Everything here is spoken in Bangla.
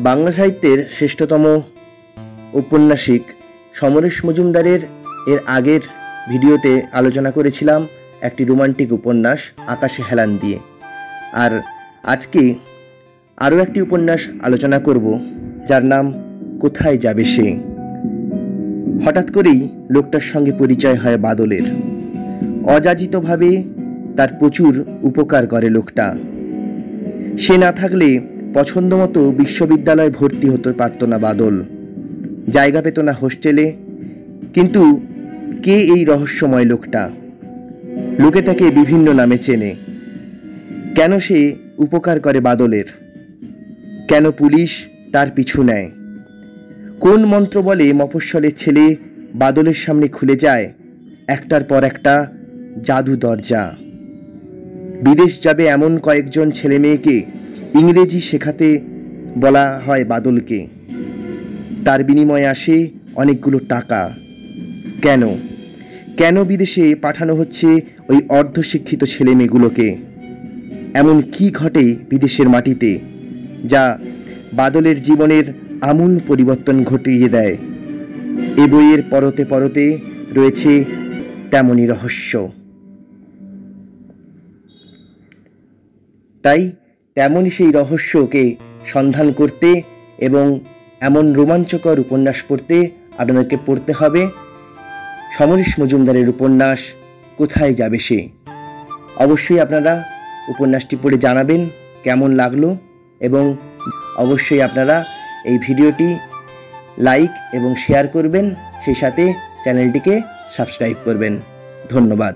বাংলা সাহিত্যের শ্রেষ্ঠতম ঔপন্যাসিক সমরেশ মজুমদারের এর আগের ভিডিওতে আলোচনা করেছিলাম একটি রোমান্টিক উপন্যাস আকাশে হেলান দিয়ে। আর আজকে আরও একটি উপন্যাস আলোচনা করব, যার নাম কোথায় যাবে সে। হঠাৎ করেই লোকটার সঙ্গে পরিচয় হয় বাদলের। অযাচিতভাবে তার প্রচুর উপকার করে লোকটা। সে না থাকলে পছন্দমতো বিশ্ববিদ্যালয়ে ভর্তি হতে পারত না বাদল, জায়গা পেত না হোস্টেলে। কিন্তু কে এই রহস্যময় লোকটা? লোকে তাকে বিভিন্ন নামে চেনে। কেন সে উপকার করে বাদলের? কেন পুলিশ তার পিছু নেয়? কোন মন্ত্র বলে মফস্বলের ছেলে বাদলের সামনে খুলে যায় একটার পর একটা জাদু দরজা? বিদেশ যাবে এমন কয়েকজন ছেলে মেয়েকে ইংরেজি শেখাতে বলা হয় বাদলকে। তার বিনিময়ে আসে অনেকগুলো টাকা। কেন কেন বিদেশে পাঠানো হচ্ছে ওই অর্ধশিক্ষিত ছেলে মেয়েগুলোকে? এমন কি ঘটে বিদেশের মাটিতে যা বাদলের জীবনের আমূল পরিবর্তন ঘটিয়ে দেয়? এ বইয়ের পরতে পরতে রয়েছে তেমনই রহস্য। তাই তেমনই সেই রহস্যকে সন্ধান করতে এবং এমন রোমাঞ্চকর উপন্যাস পড়তে আপনাদেরকে পড়তে হবে সমরেশ মজুমদারের উপন্যাস কোথায় যাবে সে। অবশ্যই আপনারা উপন্যাসটি পড়ে জানাবেন কেমন লাগলো, এবং অবশ্যই আপনারা এই ভিডিওটি লাইক এবং শেয়ার করবেন, সেই সাথে চ্যানেলটিকে সাবস্ক্রাইব করবেন। ধন্যবাদ।